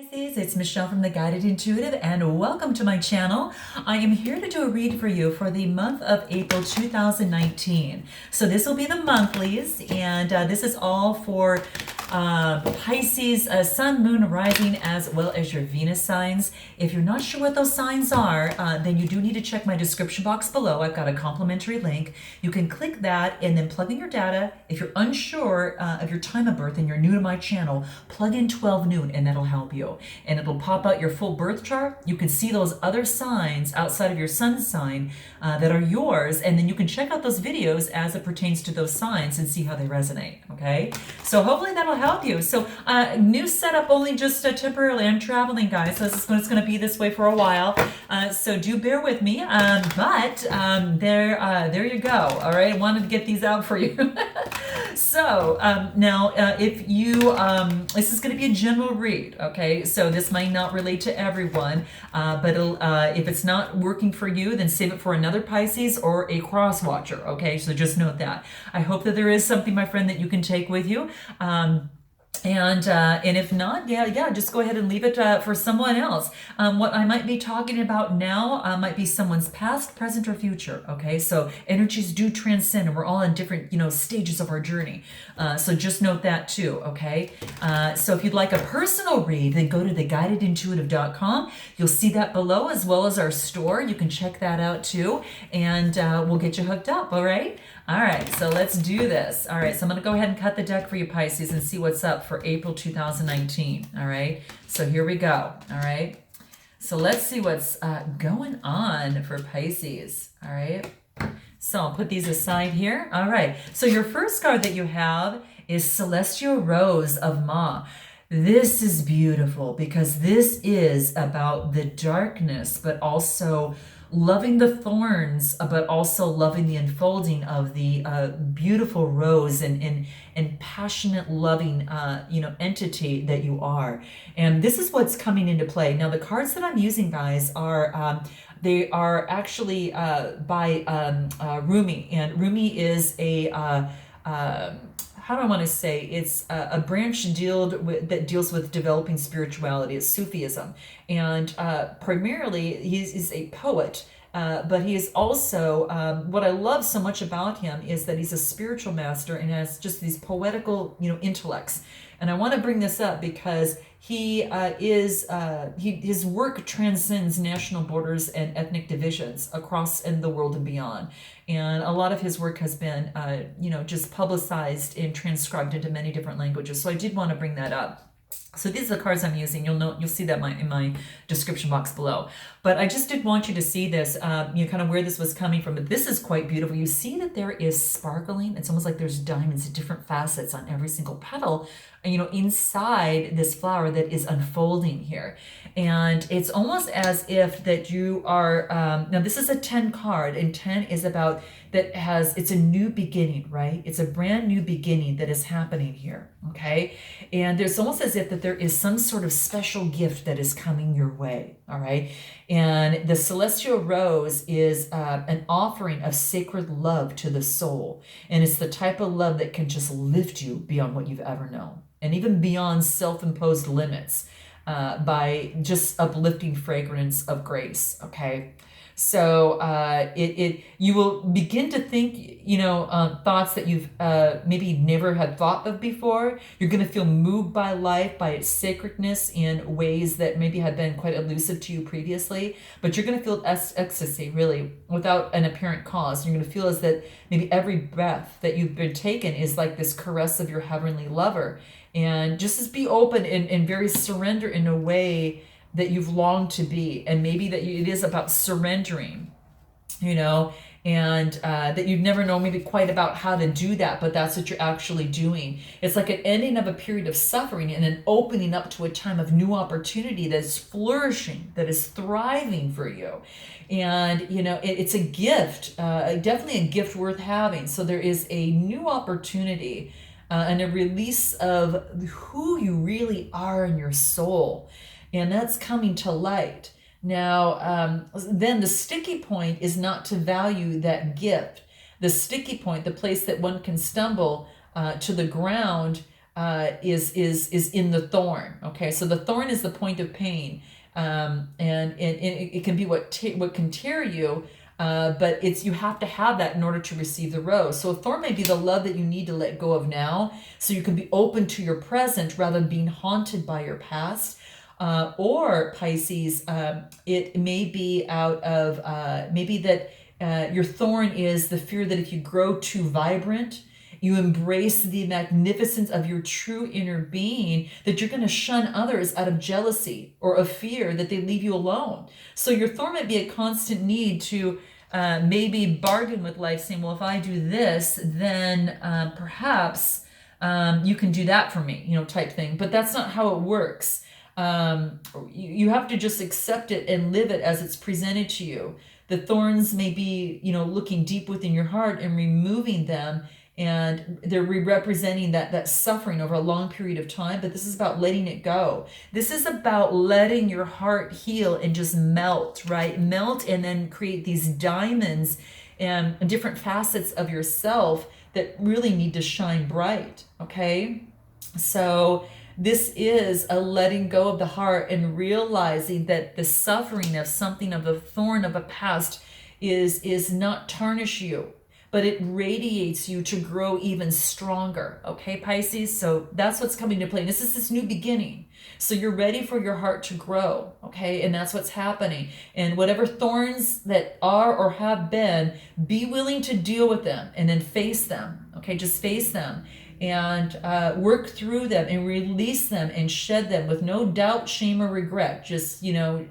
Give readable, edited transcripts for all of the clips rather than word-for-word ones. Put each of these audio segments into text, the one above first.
Pisces, it's Michelle from The Guided Intuitive, and welcome to my channel. I am here to do a read for you for the month of April 2019. So this will be the monthlies, and this is all for Pisces, Sun, Moon, Rising, as well as your Venus signs. If you're not sure what those signs are, then you do need to check my description box below. I've got a complimentary link. You can click that and then plug in your data. If you're unsure of your time of birth and you're new to my channel, plug in 12 noon and that'll help you. And it'll pop out your full birth chart. You can see those other signs outside of your sun sign that are yours, and then you can check out those videos as it pertains to those signs and see how they resonate, okay? So hopefully that'll help you. So new setup, only just temporarily. I'm traveling, guys, so it's going to be this way for a while. So do bear with me. There you go. All right, I wanted to get these out for you. So now, if you, this is going to be a general read, okay? So this might not relate to everyone, but if it's not working for you, then save it for another Pisces or a cross watcher, okay? So just note that. I hope that there is something, my friend, that you can take with you. And if not, just go ahead and leave it for someone else. What I might be talking about now might be someone's past, present, or future. Okay, so energies do transcend, and we're all in different, stages of our journey. So just note that too. Okay, so if you'd like a personal read, then go to theguidedintuitive.com. You'll see that below, as well as our store. You can check that out too, and we'll get you hooked up. All right. All right, so let's do this. All right, so I'm going to go ahead and cut the deck for you, Pisces, and see what's up for April 2019. All right, so here we go. All right, so let's see what's going on for Pisces. All right, so I'll put these aside here. All right, so your first card that you have is Celestial Rose of Ma. This is beautiful because this is about the darkness, but also loving the thorns, but also loving the unfolding of the beautiful rose and passionate, loving, entity that you are. And this is what's coming into play. Now, the cards that I'm using, guys, are they are actually by Rumi, and Rumi is a how do I want to say? It's a branch that deals with developing spirituality. It's Sufism. And primarily, he's a poet. But he is also, what I love so much about him is that he's a spiritual master and has just these poetical, intellects. And I want to bring this up because his work transcends national borders and ethnic divisions across in the world and beyond. And a lot of his work has been, just publicized and transcribed into many different languages. So I did want to bring that up. So these are the cards I'm using. You'll see that in my description box below. But I just did want you to see this, kind of where this was coming from. But this is quite beautiful. You see that there is sparkling. It's almost like there's diamonds, different facets on every single petal, inside this flower that is unfolding here. And it's almost as if that you are, now this is a 10 card, and 10 is about it's a new beginning, right? It's a brand new beginning that is happening here, okay? And there's almost as if that there is some sort of special gift that is coming your way, all right? And the celestial rose is an offering of sacred love to the soul. And it's the type of love that can just lift you beyond what you've ever known, and even beyond self-imposed limits by just uplifting fragrance of grace, okay? So you will begin to think, thoughts that you've maybe never had thought of before. You're going to feel moved by life, by its sacredness in ways that maybe had been quite elusive to you previously. But you're going to feel ecstasy, really, without an apparent cause. You're going to feel as that maybe every breath that you've been taken is like this caress of your heavenly lover. And just as be open and very surrender in a way that you've longed to be, and maybe that it is about surrendering, and that you've never known maybe quite about how to do that, but that's what you're actually doing. It's like an ending of a period of suffering and an opening up to a time of new opportunity that is flourishing, that is thriving for you. And, it's a gift, definitely a gift worth having. So there is a new opportunity and a release of who you really are in your soul. And that's coming to light. Now, then the sticky point is not to value that gift. The sticky point, the place that one can stumble to the ground, is in the thorn. Okay, so the thorn is the point of pain, and it can be what can tear you. But you have to have that in order to receive the rose. So a thorn may be the love that you need to let go of now, so you can be open to your present rather than being haunted by your past. Or Pisces, it may be out of maybe that your thorn is the fear that if you grow too vibrant, you embrace the magnificence of your true inner being, that you're going to shun others out of jealousy or of fear that they leave you alone. So your thorn might be a constant need to maybe bargain with life, saying, well, if I do this, then perhaps you can do that for me, type thing. But that's not how it works. You have to just accept it and live it as it's presented to you. The thorns may be, looking deep within your heart and removing them, and they're representing that suffering over a long period of time. But this is about letting it go. This is about letting your heart heal and just melt, right? Melt, and then create these diamonds and different facets of yourself that really need to shine bright, okay? So this is a letting go of the heart and realizing that the suffering of something, of the thorn of a past, is not tarnish you, but it radiates you to grow even stronger. Okay, Pisces? So that's what's coming to play. This is this new beginning. So you're ready for your heart to grow, okay? And that's what's happening. And whatever thorns that are or have been, be willing to deal with them and then face them, okay? Just face them and work through them and release them and shed them with no doubt, shame, or regret. Just,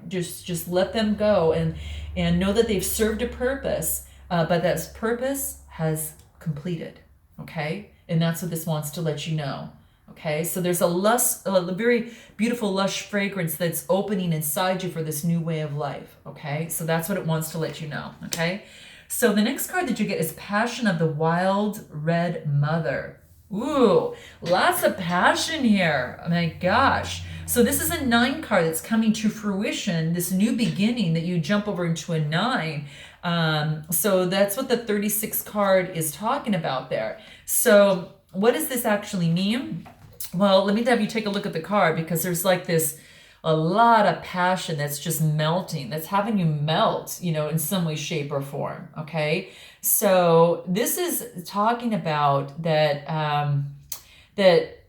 just let them go and know that they've served a purpose. But that purpose has completed, okay? And that's what this wants to let you know, okay? So there's a very beautiful, lush fragrance that's opening inside you for this new way of life, okay? So that's what it wants to let you know, okay? So the next card that you get is Passion of the Wild Red Mother. Ooh, lots of passion here. Oh my gosh. So this is a 9 card that's coming to fruition, this new beginning that you jump over into a 9. So that's what the 36 card is talking about there. So what does this actually mean? Well, let me have you take a look at the card, because there's like a lot of passion that's just melting, that's having you melt, in some way, shape, or form, okay? So this is talking about that, that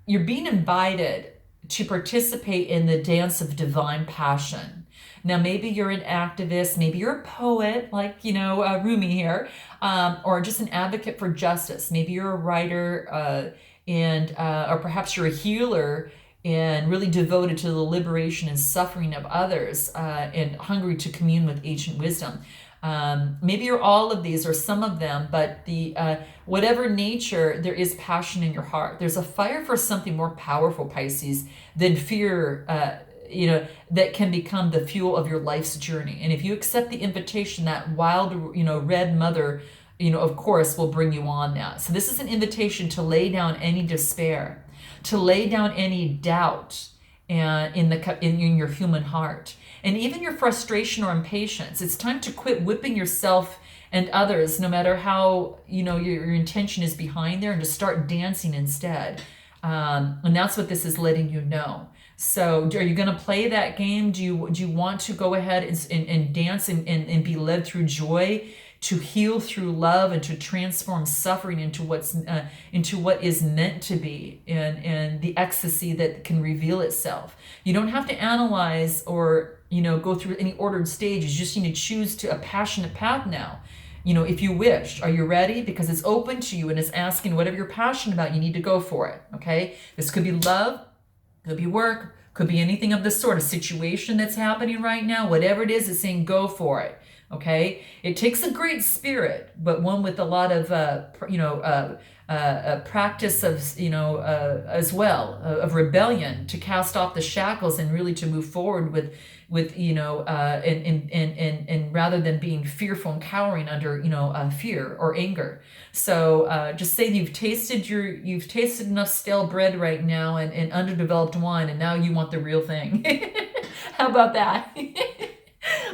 you're being invited to participate in the dance of divine passion. Now, maybe you're an activist, maybe you're a poet, like, Rumi here, or just an advocate for justice. Maybe you're a writer, or perhaps you're a healer and really devoted to the liberation and suffering of others, and hungry to commune with ancient wisdom. Maybe you're all of these or some of them, but whatever nature, there is passion in your heart. There's a fire for something more powerful, Pisces, than fear, that can become the fuel of your life's journey. And if you accept the invitation, that wild, red mother, of course, will bring you on that. So this is an invitation to lay down any despair, to lay down any doubt in your human heart, and even your frustration or impatience. It's time to quit whipping yourself and others, no matter how your intention is behind there, and to start dancing instead. And that's what this is letting you know. So are you going to play that game? Do you want to go ahead and dance and be led through joy, to heal through love, and to transform suffering into what is meant to be, and the ecstasy that can reveal itself? You don't have to analyze or go through any ordered stages. You just need to choose a passionate path now. If you wish. Are you ready? Because it's open to you and it's asking whatever you're passionate about, you need to go for it. Okay? This could be love, could be work, could be anything of the sort, a situation that's happening right now. Whatever it is, it's saying go for it. Okay? It takes a great spirit, but one with a lot of practice of as well of rebellion, to cast off the shackles and really to move forward with and rather than being fearful and cowering under fear or anger. So just say you've tasted enough stale bread right now and underdeveloped wine, and now you want the real thing. How about that?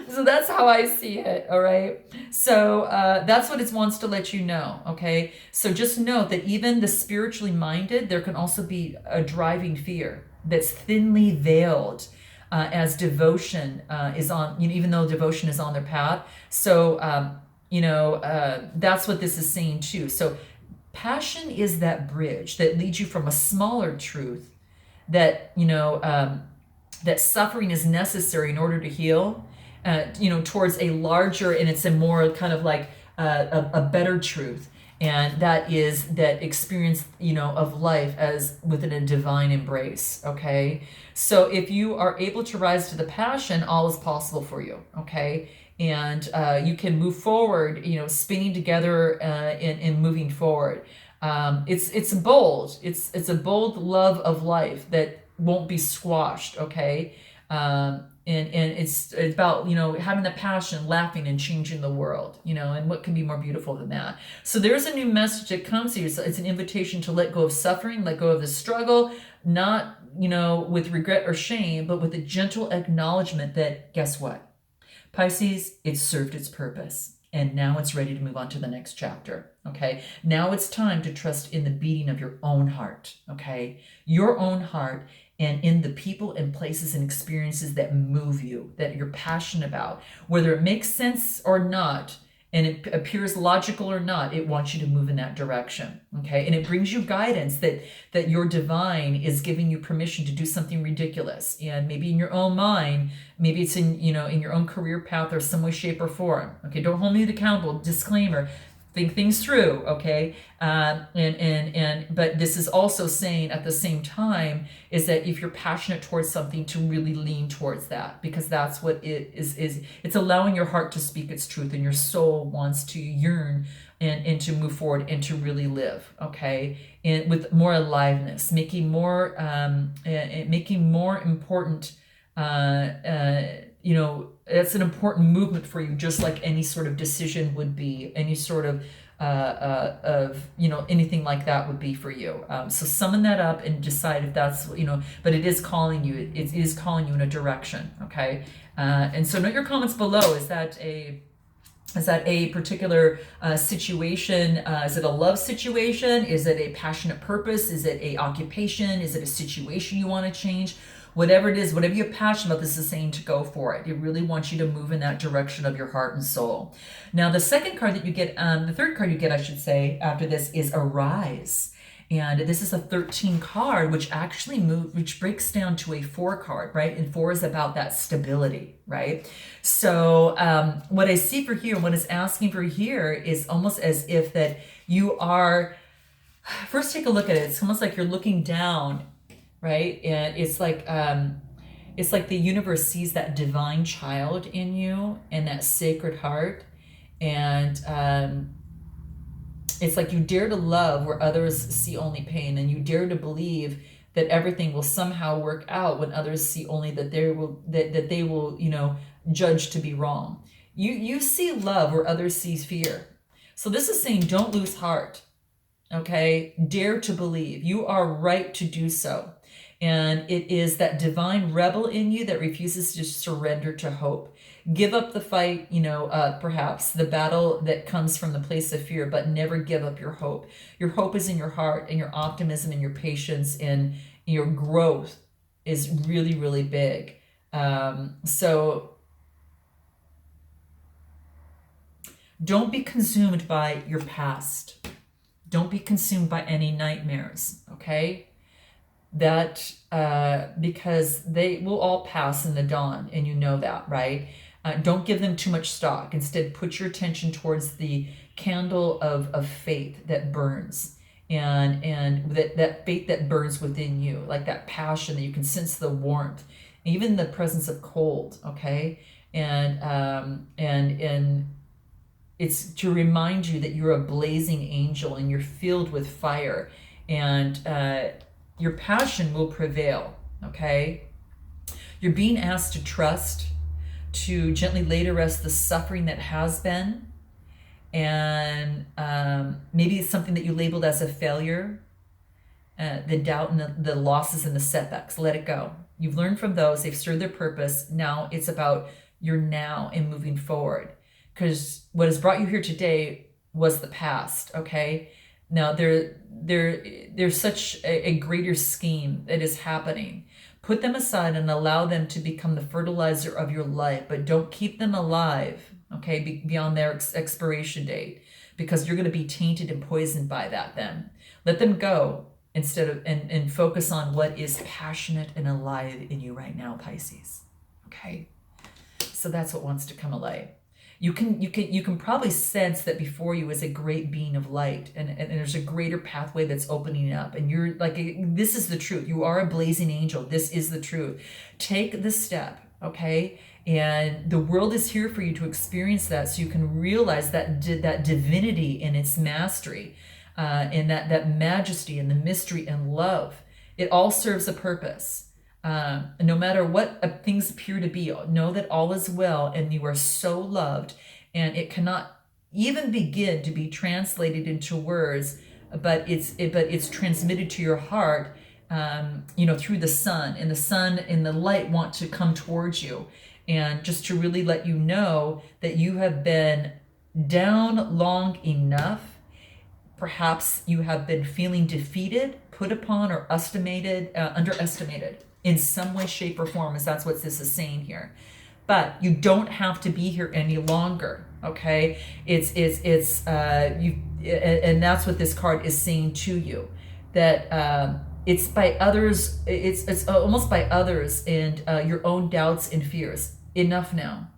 So that's how I see it. All right. So that's what it wants to let you know, okay? So just note that even the spiritually minded, there can also be a driving fear that's thinly veiled as devotion is on, even though devotion is on their path. So, that's what this is saying too. So passion is that bridge that leads you from a smaller truth that, that suffering is necessary in order to heal, towards a larger, and it's a more kind of like a better truth. And that is that experience, of life as within a divine embrace. Okay. So if you are able to rise to the passion, all is possible for you. Okay. And you can move forward, spinning together and moving forward. It's bold. It's a bold love of life that won't be squashed. Okay. And it's about, having the passion, laughing, and changing the world, and what can be more beautiful than that? So there's a new message that comes to you. So it's an invitation to let go of suffering, let go of the struggle, not, with regret or shame, but with a gentle acknowledgement that, guess what? Pisces, it served its purpose. And now it's ready to move on to the next chapter. Okay. Now it's time to trust in the beating of your own heart. Okay. Your own heart, and in the people and places and experiences that move you, that you're passionate about, whether it makes sense or not, and it appears logical or not, it wants you to move in that direction. Okay. And it brings you guidance that your divine is giving you permission to do something ridiculous. And maybe in your own mind, maybe it's in your own career path or some way, shape, or form. Okay. Don't hold me accountable. Disclaimer. Think things through, okay? But this is also saying at the same time is that if you're passionate towards something, to really lean towards that, because that's what it is. It's allowing your heart to speak its truth, and your soul wants to yearn and to move forward and to really live, okay? And with more aliveness, making more important. That's an important movement for you, just like any sort of decision would be, any sort of anything like that would be for you. So summon that up and decide if that's, but it is calling you. It is calling you in a direction. Okay. And so note your comments below. Is that a particular situation? Is it a love situation? Is it a passionate purpose? Is it a occupation? Is it a situation you want to change? Whatever it is, whatever you're passionate about, this is saying to go for it. It really wants you to move in that direction of your heart and soul. Now, the second card that you get, the third card you get, I should say, after this is Arise. And this is a 13 card, which actually which breaks down to a 4 card, right? And 4 is about that stability, right? So what I see for here, what it's asking for here is almost as if that you are, first take a look at it. It's almost like you're looking down, right? And it's like the universe sees that divine child in you and that sacred heart. And it's like you dare to love where others see only pain, and you dare to believe that everything will somehow work out when others see only that they will judge to be wrong. You see love where others see fear. So this is saying don't lose heart. Okay? Dare to believe. You are right to do so. And it is that divine rebel in you that refuses to surrender to hope. Give up the fight, perhaps the battle that comes from the place of fear, but never give up your hope. Your hope is in your heart, and your optimism and your patience and your growth is really, really big. So don't be consumed by your past. Don't be consumed by any nightmares, okay? That because they will all pass in the dawn, and you know that, right? Don't give them too much stock. Instead, put your attention towards the candle of faith that burns, and that faith that burns within you, like that passion that you can sense the warmth, even the presence of cold, okay? And it's to remind you that you're a blazing angel and you're filled with fire, and your passion will prevail, okay? You're being asked to trust, to gently lay to rest the suffering that has been, and maybe it's something that you labeled as a failure, the doubt and the losses and the setbacks. Let it go. You've learned from those. They've served their purpose. Now it's about your now and moving forward. because what has brought you here today was the past, okay? Now there's such a greater scheme that is happening. Put them aside and allow them to become the fertilizer of your life, but don't keep them alive, okay, beyond their expiration date, because you're going to be tainted and poisoned by that then. Let them go instead of, and focus on what is passionate and alive in you right now, Pisces, okay? So that's what wants to come alive. You can probably sense that before you is a great being of light, and there's a greater pathway that's opening up, and you're like, this is the truth. You are a blazing angel. This is the truth. Take the step, okay? And the world is here for you to experience that, so you can realize that divinity and its mastery, and that majesty and the mystery and love. It all serves a purpose. No matter what things appear to be, know that all is well and you are so loved, and it cannot even begin to be translated into words, but it's transmitted to your heart, through the sun, and the sun and the light want to come towards you, and just to really let you know that you have been down long enough. Perhaps you have been feeling defeated, put upon, or underestimated in some way, shape, or form, as that's what this is saying here. But you don't have to be here any longer, okay? And that's what this card is saying to you, that it's by others, it's almost by others and your own doubts and fears. Enough now.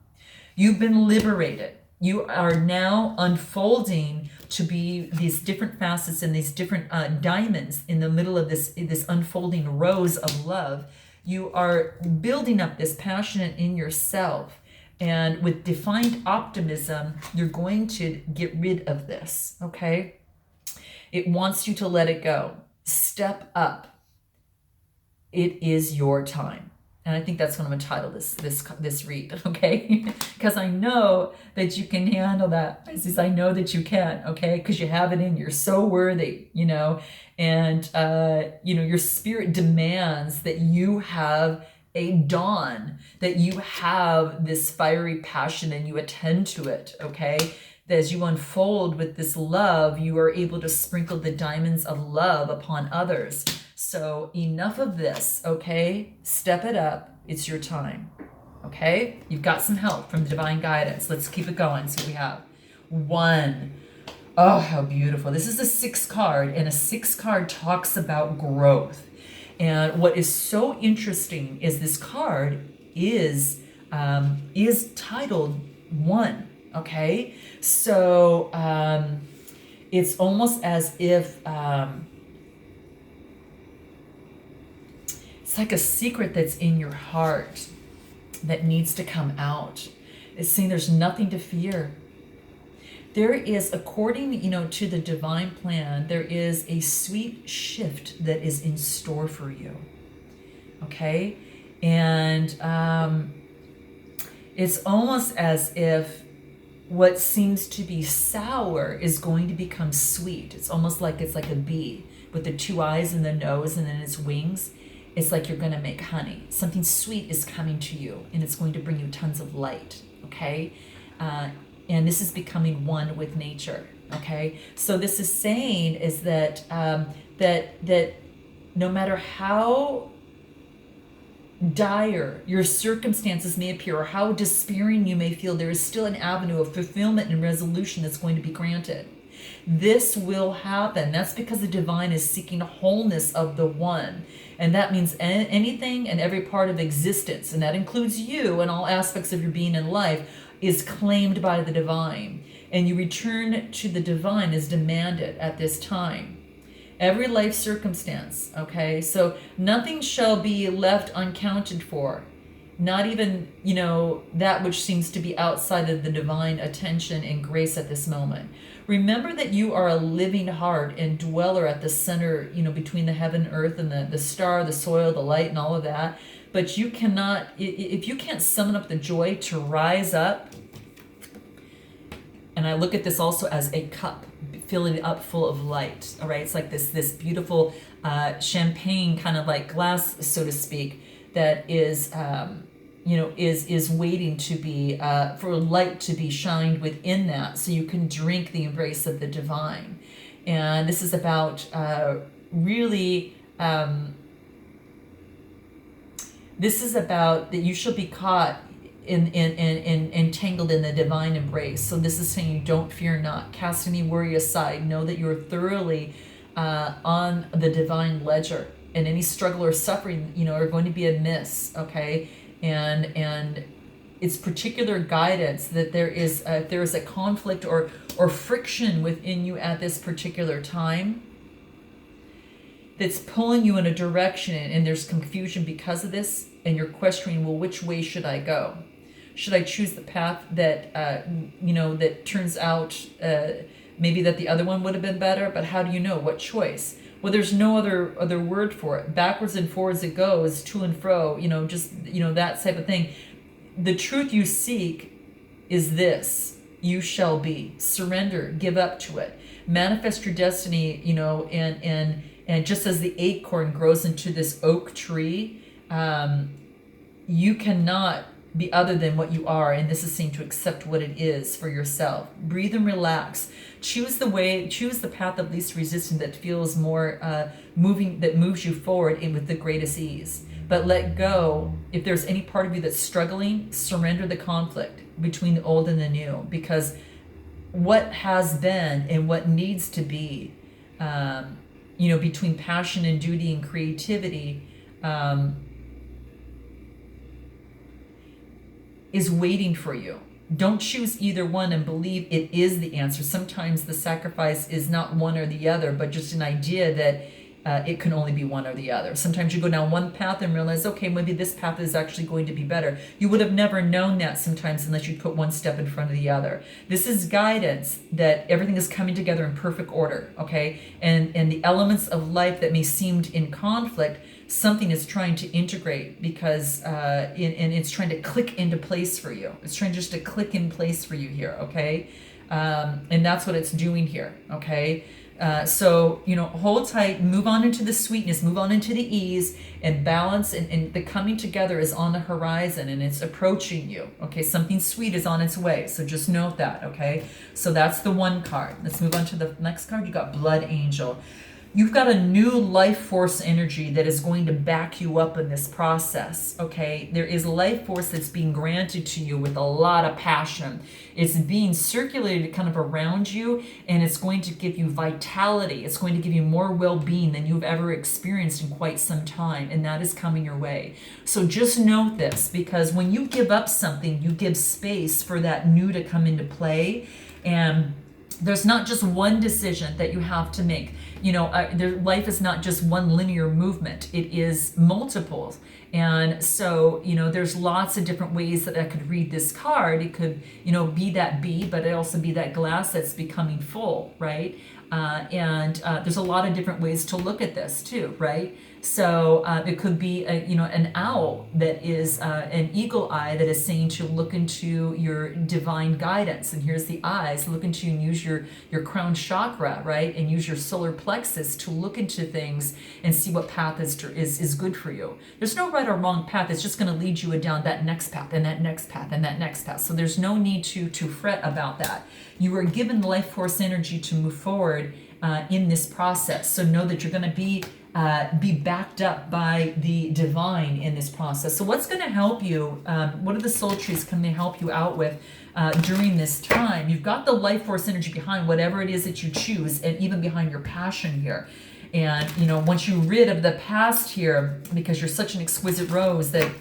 You've been liberated. You are now unfolding to be these different facets and these different diamonds in the middle of this unfolding rose of love. You are building up this passion in yourself, and with defined optimism, you're going to get rid of this, okay? It wants you to let it go. Step up. It is your time. And I think that's what I'm going to title this read, okay? Because I know that you can handle that, Pisces. I know that you can, okay? Because you have it in you. You're so worthy, and, your spirit demands that you have a dawn, that you have this fiery passion and you attend to it, okay? That as you unfold with this love, you are able to sprinkle the diamonds of love upon others. So enough of this, okay? Step it up. It's your time, okay? You've got some help from the divine guidance. Let's keep it going. See what we have. 1. Oh, how beautiful. This is a 6 card, and a 6 card talks about growth. And what is so interesting is this card is titled 1, okay? So it's almost as if it's like a secret that's in your heart that needs to come out. It's saying there's nothing to fear. There is, according, to the divine plan, there is a sweet shift that is in store for you. Okay? And it's almost as if what seems to be sour is going to become sweet. It's almost like it's like a bee with the 2 eyes and the nose and then its wings. It's like you're going to make honey. Something sweet is coming to you, and it's going to bring you tons of light, okay? And this is becoming one with nature, okay? So this is saying is that that no matter how dire your circumstances may appear or how despairing you may feel, there is still an avenue of fulfillment and resolution that's going to be granted. This will happen. That's because the divine is seeking wholeness of the one. And that means anything and every part of existence, and that includes you and all aspects of your being in life, is claimed by the divine. And you return to the divine as demanded at this time. Every life circumstance, okay? So nothing shall be left uncounted for. Not even, that which seems to be outside of the divine attention and grace at this moment. Remember that you are a living heart and dweller at the center, between the heaven, earth, and the star, the soil, the light, and all of that. But you cannot, if you can't summon up the joy to rise up, and I look at this also as a cup, filling it up full of light, all right? It's like this beautiful champagne kind of like glass, so to speak, that is is waiting to be for light to be shined within that, so you can drink the embrace of the divine. And this is about really. This is about that you shall be caught in entangled in the divine embrace. So this is saying, don't fear not, cast any worry aside, know that you're thoroughly on the divine ledger, and any struggle or suffering are going to be amiss, okay? And it's particular guidance that there is a conflict or friction within you at this particular time that's pulling you in a direction, and there's confusion because of this, and you're questioning, well, which way should I go? Should I choose the path that that turns out maybe that the other one would have been better? But how do you know what choice? Well, there's no other word for it. Backwards and forwards it goes, to and fro, just that type of thing. The truth you seek is this: you shall be. Surrender, give up to it, manifest your destiny. And just as the acorn grows into this oak tree, you cannot be other than what you are. And this is saying to accept what it is for yourself. Breathe and relax. Choose the path of least resistance that feels more moving, that moves you forward with the greatest ease. But let go. If there's any part of you that's struggling, surrender the conflict between the old and the new, because what has been and what needs to be, between passion and duty and creativity, is waiting for you. Don't choose either one and believe it is the answer. Sometimes the sacrifice is not one or the other, but just an idea that it can only be one or the other. Sometimes you go down one path and realize, okay, maybe this path is actually going to be better. You would have never known that sometimes unless you put one step in front of the other. This is guidance that everything is coming together in perfect order, okay? And the elements of life that may seem in conflict, something is trying to integrate, because and it's trying to click into place for you. It's trying just to click in place for you here, okay? And that's what it's doing here, okay? So, hold tight, move on into the sweetness, move on into the ease and balance, and the coming together is on the horizon and it's approaching you. Okay, something sweet is on its way. So just note that, okay? So that's the one card. Let's move on to the next card. You got Blood Angel. You've got a new life force energy that is going to back you up in this process, okay? There is life force that's being granted to you with a lot of passion. It's being circulated kind of around you, and it's going to give you vitality. It's going to give you more well-being than you've ever experienced in quite some time, and that is coming your way. So just note this, because when you give up something, you give space for that new to come into play, and there's not just one decision that you have to make. Life is not just one linear movement. It is multiples. And so, there's lots of different ways that I could read this card. It could, be that bee, but it also be that glass that's becoming full, right? And there's a lot of different ways to look at this too, right? So it could be an owl that is an eagle eye that is saying to look into your divine guidance. And here's the eyes. Look into and use your crown chakra, right? And use your solar plexus to look into things and see what path is good for you. There's no right or wrong path. It's just going to lead you down that next path and that next path and that next path. So there's no need to fret about that. You are given life force energy to move forward in this process. So know that you're going to be backed up by the divine in this process. So what's going to help you? What are the soul trees can they help you out with during this time? You've got the life force energy behind whatever it is that you choose, and even behind your passion here. And once you're rid of the past here, because you're such an exquisite rose that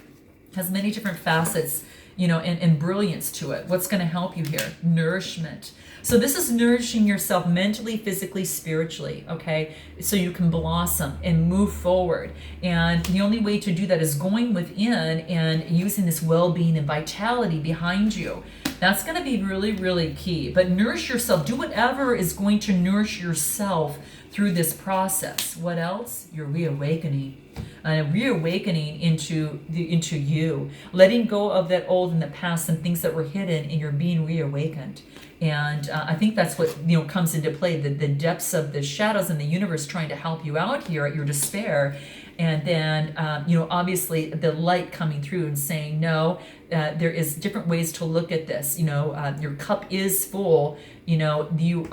has many different facets, and brilliance to it. What's going to help you here? Nourishment. So this is nourishing yourself mentally, physically, spiritually, okay? So you can blossom and move forward. And the only way to do that is going within and using this well-being and vitality behind you. That's going to be really, really key. But nourish yourself. Do whatever is going to nourish yourself through this process. What else? Your reawakening. Reawakening into you, letting go of that old in the past and things that were hidden, and you're being reawakened. And I think that's what comes into play, the depths of the shadows in the universe trying to help you out here at your despair. And then, obviously the light coming through and saying, no, there is different ways to look at this. Your cup is full. You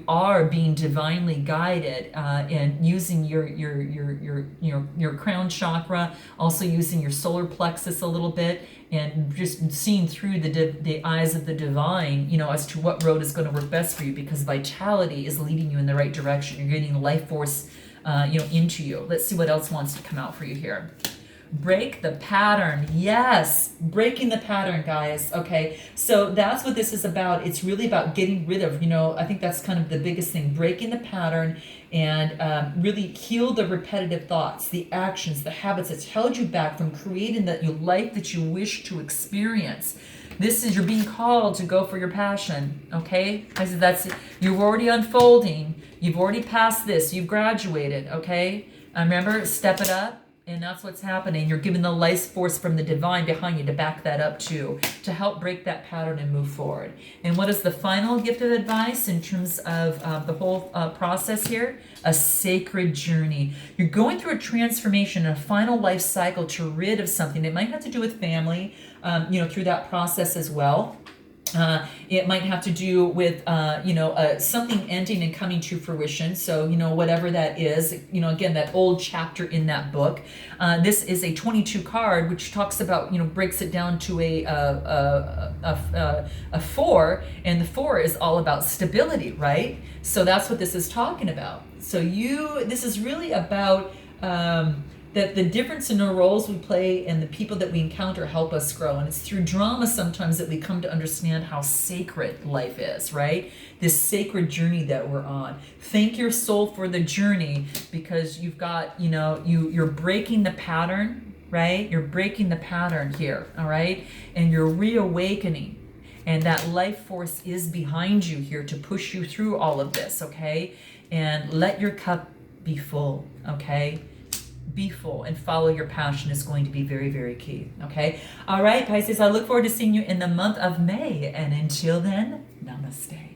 are being divinely guided, and using your crown chakra, also using your solar plexus a little bit, and just seeing through the eyes of the divine, as to what road is going to work best for you, because vitality is leading you in the right direction. You're getting life force, into you. Let's see what else wants to come out for you here. Break the pattern. Yes, breaking the pattern, guys. Okay, so that's what this is about. It's really about getting rid of, I think that's kind of the biggest thing, breaking the pattern, and really heal the repetitive thoughts, the actions, the habits that's held you back from creating your life that you wish to experience. You're being called to go for your passion. Okay, I said you're already unfolding. You've already passed this. You've graduated. Okay, remember, step it up. And that's what's happening. You're given the life force from the divine behind you to back that up too, to help break that pattern and move forward. And what is the final gift of advice in terms of the whole process here? A sacred journey. You're going through a transformation, a final life cycle to rid of something. It might have to do with family, through that process as well. It might have to do with, something ending and coming to fruition. So, whatever that is, again, that old chapter in that book. This is a 22 card, which talks about, breaks it down to a 4, and the 4 is all about stability, right? So that's what this is talking about. So this is really about, that the difference in the roles we play and the people that we encounter help us grow. And it's through drama sometimes that we come to understand how sacred life is, right? This sacred journey that we're on. Thank your soul for the journey, because you've got, you're breaking the pattern, right? You're breaking the pattern here, all right? And you're reawakening. And that life force is behind you here to push you through all of this, okay? And let your cup be full, okay? Be full and follow your passion is going to be very, very key. Okay. All right, Pisces, I look forward to seeing you in the month of May. And until then, namaste.